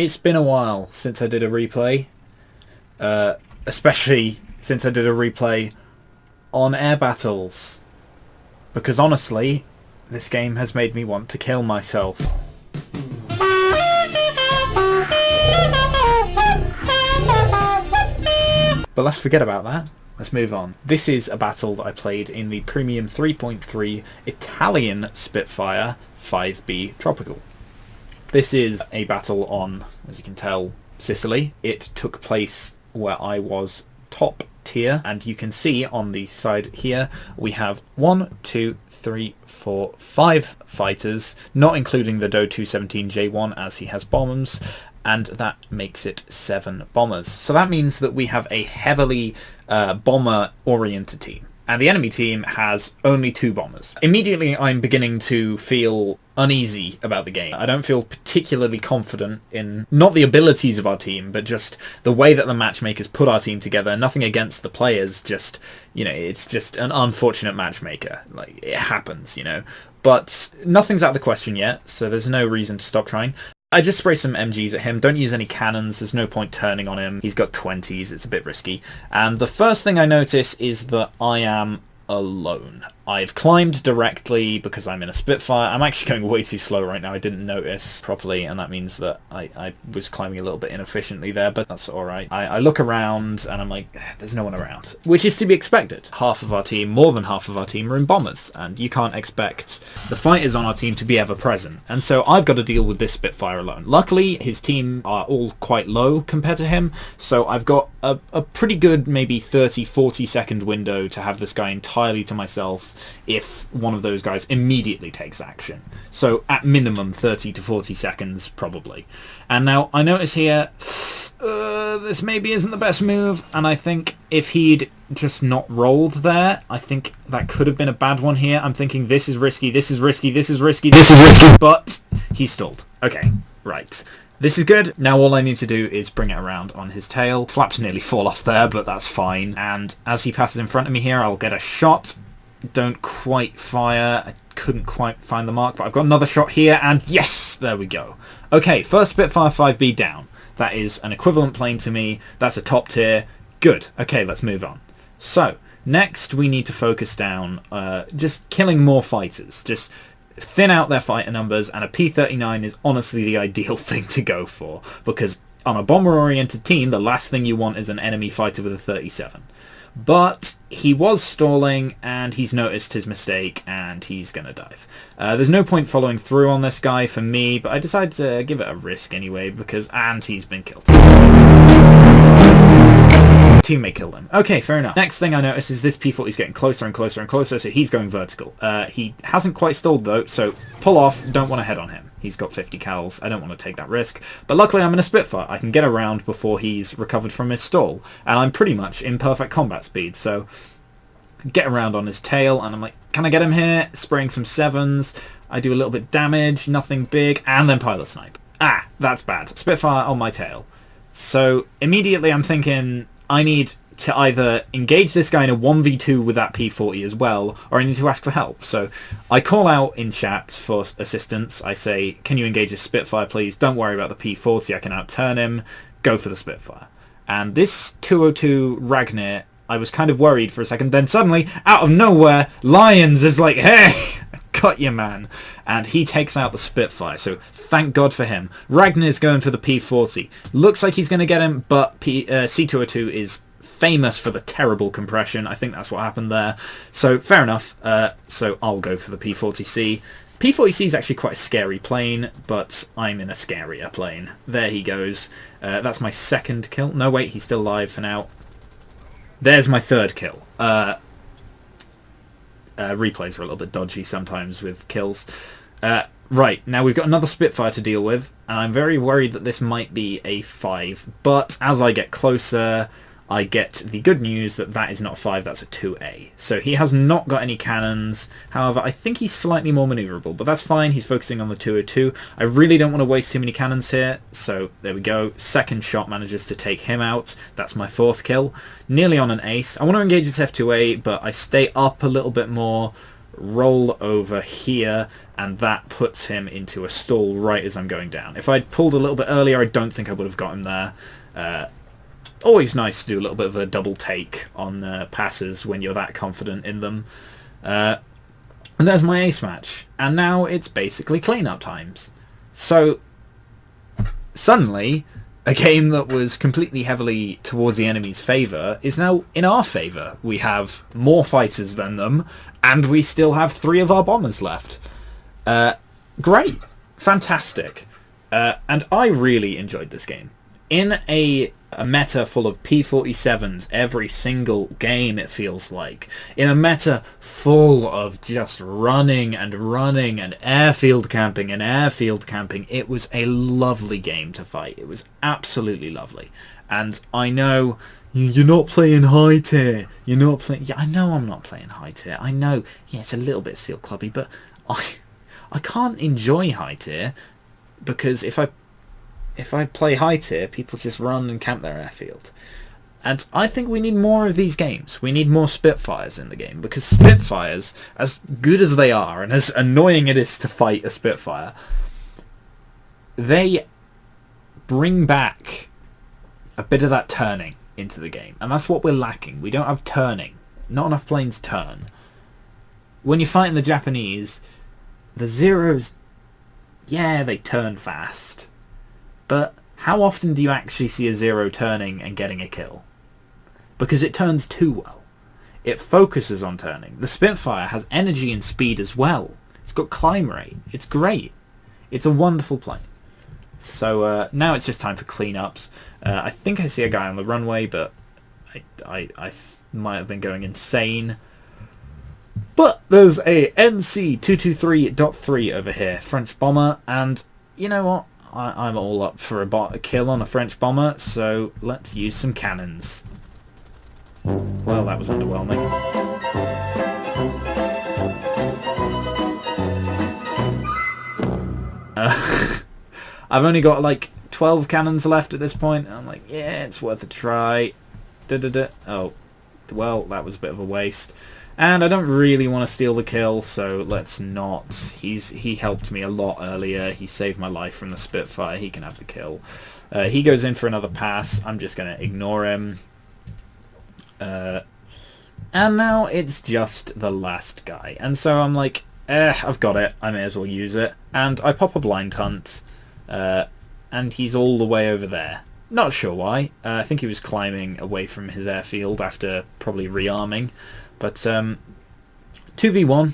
It's been a while since I did a replay, especially since I did a replay on air battles, because honestly, this game has made me want to kill myself. But let's forget about that. Let's move on. This is a battle that I played in the Premium 3.3 Italian Spitfire 5B Tropical. This is a battle on, as you can tell, Sicily. It took place where I was top tier, and you can see on the side here we have 1, 2, 3, 4, 5 fighters, not including the Do 217J1 as he has bombs, and that makes it 7 bombers. So that means that we have a heavily bomber-oriented team, and the enemy team has only 2 bombers. Immediately I'm beginning to feel uneasy about the game. I don't feel particularly confident in not the abilities of our team, but just the way that the matchmakers put our team together. Nothing against the players, just, you know, it's just an unfortunate matchmaker. Like, it happens, you know. But nothing's out of the question yet, so there's no reason to stop trying. I just spray some MGs at him. Don't use any cannons. There's no point turning on him. He's got 20s. It's a bit risky. And the first thing I notice is that I am alone. I've climbed directly because I'm in a Spitfire. I'm actually going way too slow right now. I didn't notice properly, and that means that I was climbing a little bit inefficiently there, but that's alright. I look around and I'm like, there's no one around, which is to be expected. Half of our team, more than half of our team, are in bombers, and you can't expect the fighters on our team to be ever present, and so I've got to deal with this Spitfire alone. Luckily, his team are all quite low compared to him, so I've got a pretty good maybe 30-40 second window to have this guy entirely to myself if one of those guys immediately takes action. So at minimum 30 to 40 seconds probably. And now I notice here this maybe isn't the best move, and I think if he'd just not rolled there, I think that could have been a bad one here. I'm thinking this is risky, this is risky, this is risky, this is risky, but he stalled. Okay, right. This is good. Now all I need to do is bring it around on his tail. Flaps nearly fall off there, but that's fine. And as he passes in front of me here, I'll get a shot. Don't quite fire. I couldn't quite find the mark, but I've got another shot here, and yes! There we go. Okay, first Spitfire 5B down. That is an equivalent plane to me. That's a top tier. Good. Okay, let's move on. So, next we need to focus down just killing more fighters. Just thin out their fighter numbers, and a P-39 is honestly the ideal thing to go for, because on a bomber-oriented team, the last thing you want is an enemy fighter with a 37. But he was stalling, and he's noticed his mistake, and he's going to dive. There's no point following through on this guy for me, but I decided to give it a risk anyway, and he's been killed. Teammate killed him. Okay, fair enough. Next thing I notice is this P-40 is getting closer and closer and closer, so he's going vertical. He hasn't quite stalled though, so pull off, don't want to head on him. He's got 50 cals, I don't want to take that risk. But luckily I'm in a Spitfire, I can get around before he's recovered from his stall, and I'm pretty much in perfect combat speed, so get around on his tail, and I'm like, can I get him here? Spraying some 7s, I do a little bit damage, nothing big, and then pilot snipe. Ah, that's bad. Spitfire on my tail. So immediately I'm thinking, I need to either engage this guy in a 1v2 with that P-40 as well, or I need to ask for help. So I call out in chat for assistance. I say, can you engage a Spitfire please? Don't worry about the P-40, I can outturn him. Go for the Spitfire. And this 202 Ragnar, I was kind of worried for a second, then suddenly, out of nowhere, Lions is like, hey, got you man. And he takes out the Spitfire, so thank God for him. Ragnar's going for the P-40. Looks like he's going to get him, but C202 is famous for the terrible compression. I think that's what happened there. So fair enough. So I'll go for the P-40C. P-40C is actually quite a scary plane, but I'm in a scarier plane. There he goes. That's my second kill. No, wait, he's still alive for now. There's my third kill. Replays are a little bit dodgy sometimes with kills. Right, now we've got another Spitfire to deal with, and I'm very worried that this might be a 5, but as I get closer, I get the good news that that is not a 5, that's a 2A. So he has not got any cannons. However, I think he's slightly more manoeuvrable, but that's fine. He's focusing on the 202. I really don't want to waste too many cannons here. So there we go. Second shot manages to take him out. That's my fourth kill. Nearly on an ace. I want to engage this F2A, but I stay up a little bit more. roll over here, and that puts him into a stall right as I'm going down. If I'd pulled a little bit earlier, I don't think I would have got him there. Always nice to do a little bit of a double take on passes when you're that confident in them. And there's my ace match. And now it's basically clean-up times. So, suddenly, a game that was completely heavily towards the enemy's favour is now in our favour. We have more fighters than them, and we still have 3 of our bombers left. Great. Fantastic. And I really enjoyed this game. In a meta full of P-47s every single game, it feels like. In a meta full of just running and airfield camping, it was a lovely game to fight. It was absolutely lovely. And I know you're not playing high tier. You're not playing... Yeah, I know I'm not playing high tier. I know, yeah, it's a little bit Seal Clubby, but I can't enjoy high tier because if I play high tier, people just run and camp their airfield. And I think we need more of these games. We need more Spitfires in the game, because Spitfires, as good as they are, and as annoying it is to fight a Spitfire, they bring back a bit of that turning into the game. And that's what we're lacking. We don't have turning. Not enough planes turn. When you're fighting the Japanese, the Zeros, yeah, they turn fast. But how often do you actually see a Zero turning and getting a kill? Because it turns too well. It focuses on turning. The Spitfire has energy and speed as well. It's got climb rate. It's great. It's a wonderful plane. So now it's just time for cleanups. I think I see a guy on the runway, but I might have been going insane. But there's a NC223.3 over here, French bomber, and you know what? I'm all up for a kill on a French bomber, so let's use some cannons. Well, that was underwhelming. I've only got like 12 cannons left at this point, and I'm like, yeah, it's worth a try. Oh, well, that was a bit of a waste. And I don't really want to steal the kill, so let's not. He helped me a lot earlier. He saved my life from the Spitfire. He can have the kill. He goes in for another pass. I'm just going to ignore him. And now it's just the last guy. And so I'm like, I've got it. I may as well use it. And I pop a blind hunt. And he's all the way over there. Not sure why. I think he was climbing away from his airfield after probably rearming. But 2v1,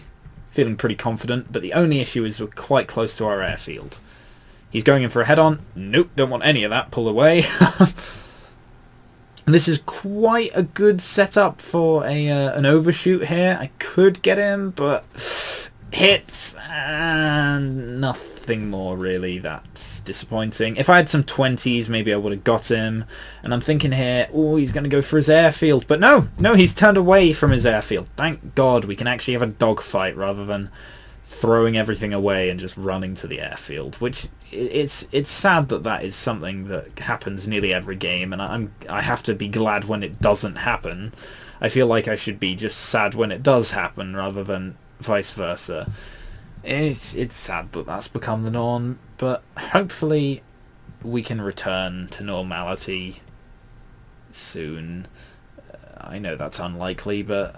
feeling pretty confident, but the only issue is we're quite close to our airfield. He's going in for a head-on. Nope, don't want any of that. Pull away. And this is quite a good setup for an overshoot here. I could get him, but hits and nothing more really. That's disappointing. If I had some 20s, maybe I would have got him. And I'm thinking here, oh, he's going to go for his airfield. But no, he's turned away from his airfield. Thank God we can actually have a dogfight rather than throwing everything away and just running to the airfield. Which it's sad that is something that happens nearly every game, and I have to be glad when it doesn't happen. I feel like I should be just sad when it does happen rather than vice versa. It's sad that that's become the norm, but hopefully we can return to normality soon. I know that's unlikely, but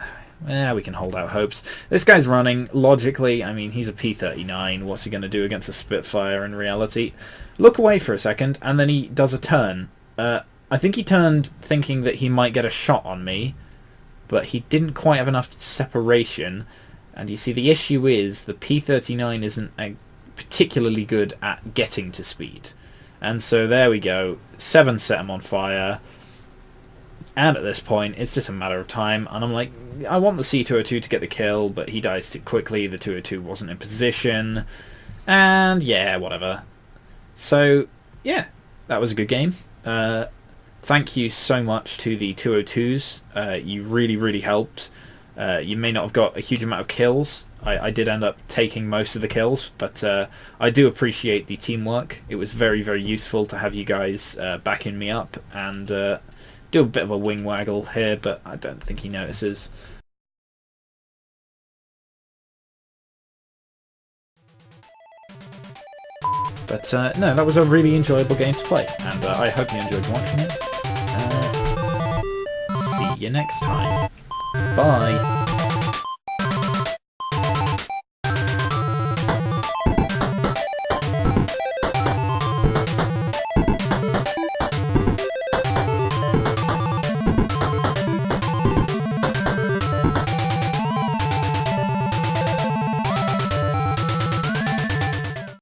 we can hold out hopes. This guy's running. Logically, I mean, he's a P-39. What's he going to do against a Spitfire in reality? Look away for a second, and then he does a turn. I think he turned thinking that he might get a shot on me, but he didn't quite have enough separation. And you see, the issue is the P-39 isn't particularly good at getting to speed. And so there we go. 7 set him on fire. And at this point, it's just a matter of time. And I'm like, I want the C-202 to get the kill, but he dies too quickly. The 202 wasn't in position. And yeah, whatever. So, yeah, that was a good game. Thank you so much to the 202s. You really, really helped. You may not have got a huge amount of kills. I did end up taking most of the kills, but I do appreciate the teamwork. It was very, very useful to have you guys backing me up, and do a bit of a wing waggle here, but I don't think he notices. But no, that was a really enjoyable game to play, and I hope you enjoyed watching it. See you next time. Bye!